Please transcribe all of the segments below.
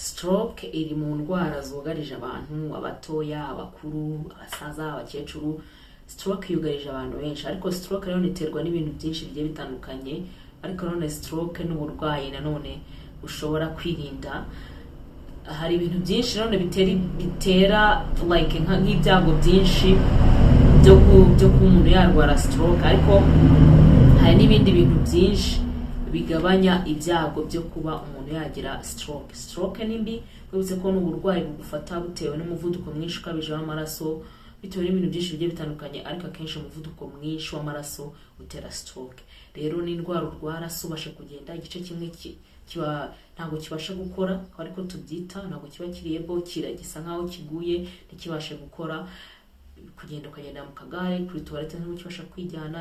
Stroke iri mu ndwara zugarije abantu, abatoya, abakuru, abasaza, abakecuru. Stroke yugarije abantu benshi, ariko stroke rero iterwa n'ibintu byinshi bigiye bitandukanye, ariko none stroke n'uburwayi nanone ushobora kwirinda. Hari ibintu byinshi none bitera like nk'ibyago byinshi byo ku umuntu yarwara stroke, ariko hari n'ibindi bintu byinshi bigabanya ibyago byo kuba umuntu yagira stroke. Stroke nimbi kwibutse ko n'uburwayi bugufata butewe n'umuvuduko mwinshi ukabije w'amaraso, bitewe n'ibintu byinshi bigiye bitandukanye, ariko akenshi umuvuduko mwinshi w'amaraso utera stroke. Rero ni indwara urwara ubasha kugenda igice kimwe kiba ntabwo kibasha gukora, ariko tubyita ntabwo kiba kiriyebo, gisa nkaho kiguye ntikibashe gukora, kugenda ukagenda mu kagare, kuri toilette ntabwo kibasha kwijyana,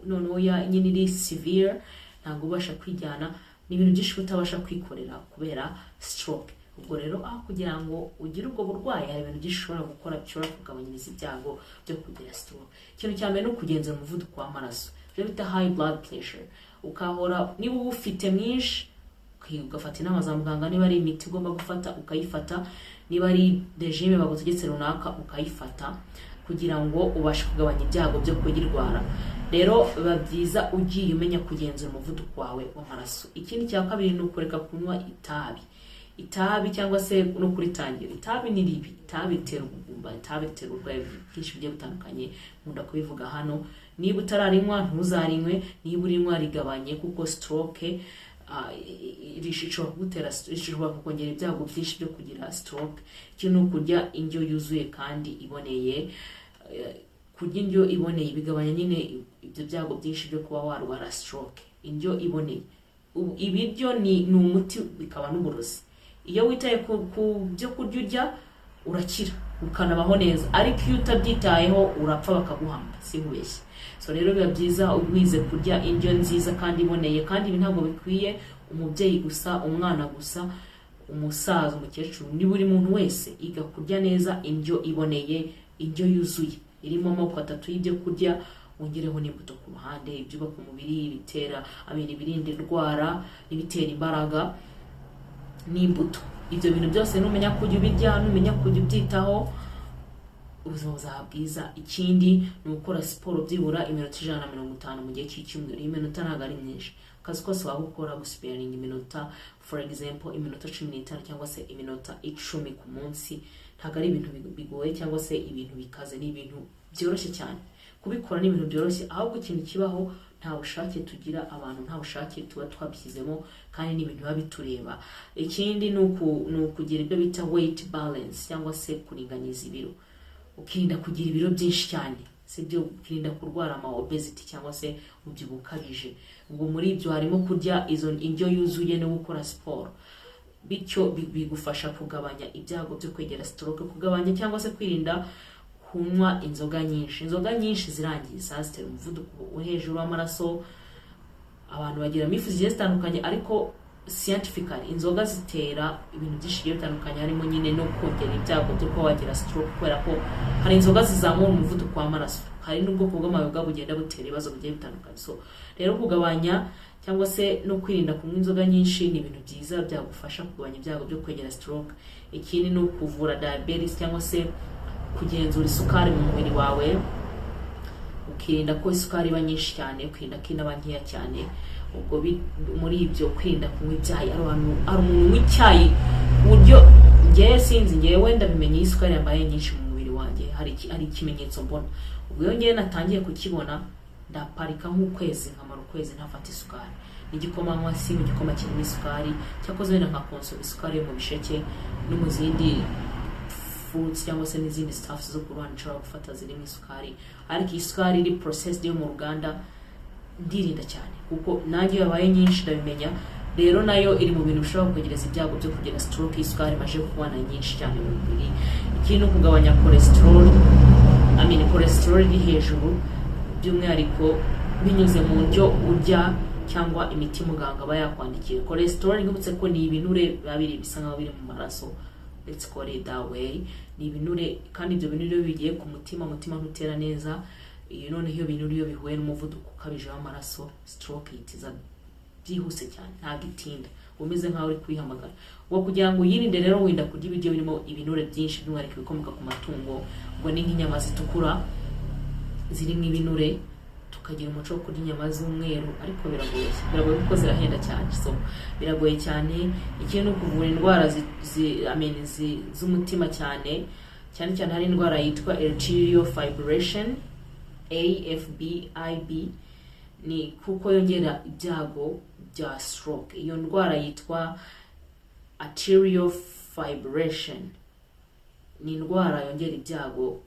noneho nyine iri severe ntabwo ubasha kwijyana, ni ibintu byinshi utabasha kwikorera kubera stroke. Ubwo rero kugira ngo ugire ubwo burwayi hari ibintu byinshi ushobora gukora bishobora kugabanyiriza ibyago byo kugira stroke. Ikintu cya mbere ni ukugenzura umuvuduko w'amaraso, ibyo bita high blood pressure. Ukahora niba ufite mwinshi ugafata inama za muganga, niba ari imiti ugomba gufata ukayifata, niba ari regime bagutegetse runaka ukayifata, kugira ngo ubashe kugabanya ibyago byo kugirwara. Rero biba byiza ugiye umenya kugenzura umuvuduko wawe w'amaraso. Ikindi cya kabiri ni ukureka kunywa itabi cyangwa se no kuritangira. Itabi ni ribi, itabi ritera ubugumba, itabi ritera uburwayi bwinshi bugiye butandukanye, nkunda kubivuga hano. Niba utararinywa ntuzarinywe, niba urinywa rigabanye, kuko stroke rishobora kukongera ibyago byinshi byo kugira stroke. Ikintu ni ukurya indyo yuzuye kandi iboneye. Kurya indyo iboneye bigabanya nyine ibyo byago byinshi byo kuba warwara stroke. Indyo iboneye, ibiryo ni umuti bikaba n'uburozi. Iyo witaye ku byo kurya urya urakira ukanabaho neza, ariko iyo utabyitayeho urapfa bakaguhamba, sinkubeshye. So rero biba byiza wize kurya indyo nziza kandi iboneye, kandi ibi ntabwo bikwiye umubyeyi gusa, umwana gusa, umusaza, umukecuru, ni buri muntu wese iga kurya neza indyo iboneye, indyo yuzuye irimo amoko 3 y'ibyo kurya, wongereho n'imbuto ku ruhande, ibyubaka umubiri, ibitera ibirinda indwara, ibitera imbaraga n'imbuto. Ibyo bintu byose numenya kujya ubirya, numenya kujya ubyitaho, ubuzima buzaba bwiza. Ikindi ni gukora siporo byibura iminota 150 mu gihe cy'icyumweru. Iminota ntabwo ari myinshi, akazi kose waba ukora gusiparinga iminota, for example iminota 15 cyangwa se iminota 10 ku munsi, ntabwo ari ibintu bigoye cyangwa se ibintu bikaze, ni ibintu byoroshye cyane kubikora, ni ibintu byoroshye. Ahubwo ikintu kibaho nta bushake tugira, abantu nta bushake tuba twabishyizemo, kandi ni ibintu biba bitureba. Ikindi ni ukugira ibyo bita weight balance cyangwa se kuringaniza ibiro, ukirinda kugira ibiro byinshi cyane, sibyo, ukirinda kurwara obesity cyangwa se ubyibuho ukabije. Ubwo muri ibyo harimo kurya izo indyo yuzuye no gukora siporo, bityo bigufasha kugabanya ibyago byo kwegera stroke, kugabanya cyangwa se kwirinda kunywa inzoga nyinshi. Inzoga nyinshi zirangiza, zitera umuvuduko hejuru w'amaraso, abantu bagira imifu zigiye zitandukanye, ariko scientifically inzoga zitera ibintu byinshi bigiye bitandukanye, harimo nyine no kongera ibyago byo kuba wagira stroke, kubera ko hari inzoga zizamura umuvuduko w'amaraso, hari n'ubwoko bw'amayoga bugenda butera ibibazo bigiye bitandukanye. So rero kugabanya cyangwa se no kwirinda kunywa inzoga nyinshi ni ibintu byiza byagufasha kugabanya ibyago byo kwegera stroke. Ikindi ni ukuvura diabetes cyangwa se kugenzura isukari mu mubiri wawe, ukirinda ko isukari iba nyinshi cyane, ukirinda ko inaba nkeya cyane. Ubwo muri ibyo kwirinda kunywa ibyayi, ari umuntu w'icyayi uburyo ngewe sinzi, ngewe wenda bimenye isukari yambaye nyinshi mu mubiri wanjye, hari ikimenyetso mbona. Ubwo iyo ngewe natangiye kukibona, ndaparika nk'ukwezi, nkamara ukwezi ntafata isukari. Igikoma nkwa si mu gikoma kirimo isukari, cyakoze wenda nka konsoma isukari yo mu bisheke no mu zindi fruits cyangwa se n'izindi stuffs zo kuruhande nshobora gufata zirimo isukari, ariko isukari iri processed yo mu ruganda ndirinda cyane, kuko nanjye yabaye nyinshi ndabimenya. Rero nayo iri mu bintu bishobora kwegereza ibyago byo kugira stroke, isukari maje kubana nyinshi cyane mu mubiri. Ikindi no kugabanya cholesterol iri hejuru, by'umwihariko binyuze mu ndyo urya cyangwa imiti muganga aba yakwandikiye. Cholesterol ngibutse ko ni ibinure babiri bisa nkaho biri mu maraso, let's call it that way. Ni ibinure, kandi ibyo binure bigiye ku mutima ntutera neza. None iyo binure iyo bihuye n'umuvuduko ukabije w'amaraso, stroke itiza byihuse cyane, ntabwo itinda. umeze nkaho uri kwihamagara. Ngo kugira ngo yirinde rero wenda kurya ibiryo birimo ibinure byinshi by'umwihariko bikomoka ku matungo, ngo ni nk'inyama zitukura zirimo ibinure, tukagira umuco wo kurya inyama z'umweru, ariko biragoye kuko zirahenda cyane. So biragoye cyane. Ikintu kuvura indwara z'umutima cyane hari indwara yitwa arterial fibrillation AFib, ni kuko yongera ibyago bya stroke. Iyo ndwara yitwa arterial fibrillation ni indwara yongera ibyago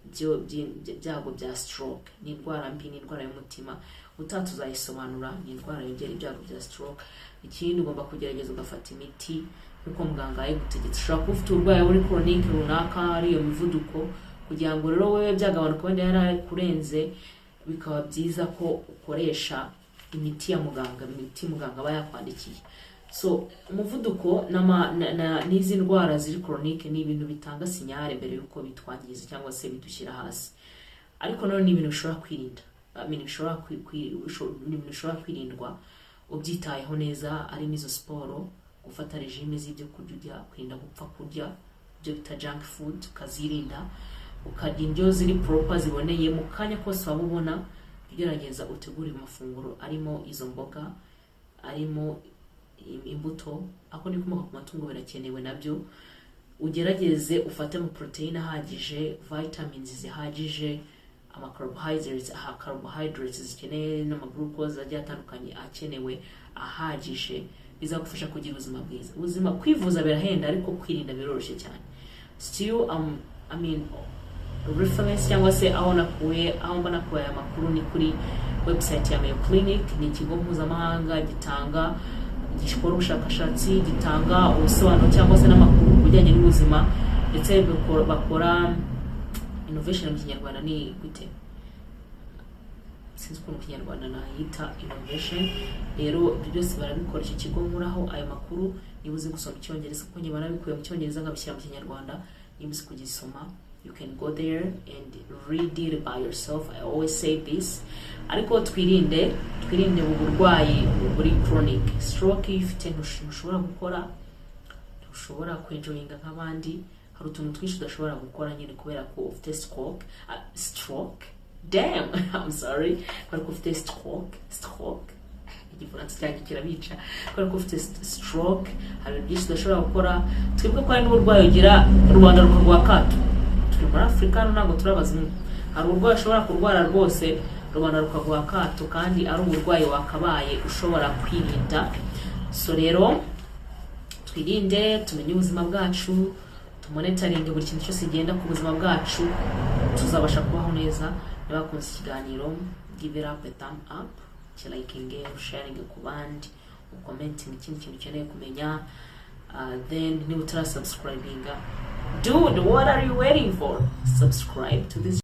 bya stroke. Ni indwara mbi, ni indwara y'umutima, utatuzayisobanura. Ni indwara yongera ibyago bya stroke. Ikindi ugomba kugerageza ugafata imiti uko muganga yigutegetse. Ushobora kuba ufite uburwayi buri chronic runaka, ari iyo mivuduko, kugira ngo rero wewe byagabanuka wenda yari kurenze, bikaba byiza ko ukoresha imiti ya muganga, imiti muganga aba yakwandikiye. So umuvuduko n'izi ndwara ziri chronic ni ibintu bitanga sinyare mbere yuko bitwangiza cyangwa se bidushyira hasi, ariko none ni ibintu bishobora kwirinda. bishobora kwirindwa ubyitayeho neza, ari nizo siporo, gufata regime z'ibyo kurya, kwirinda gupfa kurya ibyo bita junk food, ukazirinda, ukarya indyo ziri proper ziboneye mu kanya kose waba ubona. Ugerageza utegure amafunguro arimo izo mboga, arimo imbuto, ako nikomoka ku matungo birakenewe nabyo. Ugerageze ufate mu protein ahagije, vitamins zihagije, carbohydrates zikeneye n'amaglucose agiye atandukanye akenewe ahagije, bizagufasha kugira ubuzima bwiza. Ubuzima kwivuza birahenda, ariko kwirinda biroroshye cyane. Still reference cyangwa se aho mbona kuye amakuru ni kuri website ya Mayo Clinic. Ni ikigo mpuzamahanga gikora ubushakashatsi, gitanga ubusobanuro cyangwa se n'amakuru ku bijyanye n'ubuzima, ndetse bakora innovation mu Kinyarwanda. Ni gute sinzi ukuntu mu Kinyarwanda nahita innovation. Rero byose barabikora. Iki kigo nkuraho ayo makuru, niba uzi gusoma Icyongereza, kuko njye barabikuye mu Cyongereza nkabishyira mu Kinyarwanda. Niba uzi kugisoma, you can go there and read it by yourself. I always say this. Ariko twirinde uburwayi buri chronic. Stroke ifite ntushobora gukora, ntushobora kwenjoyinga nk'abandi. Hari utuntu twinshi udashobora gukora nyine kubera ko ufite stroke. Damn, I'm sorry. Kubera ko ufite stroke. Igifaransa cyanjye kirabica. Kubera ko ufite stroke, hari byinshi udashobora gukora. Twebwe ko hari n'uburwayi ugira Rwanda rukagwa kato. Muri Afrika ntabwo turabazungu. Hari uburwayi ushobora kurwara rwose Rwanda rukagwa kato, kandi ari uburwayi wakabaye ushobora kwirinda. So rero twirinde, tumenye ubuzima bwacu, tumonitoringe buri kintu cyose kigenda ku buzima bwacu, tuzabasha kubaho neza. Niba kunze ikiganiro, give it up a thumb up, liking, sharing ku bandi, commenting ikindi kintu ukeneye kumenya. Then niba utarasubscribinga, dude, what are you waiting for? Subscribe to this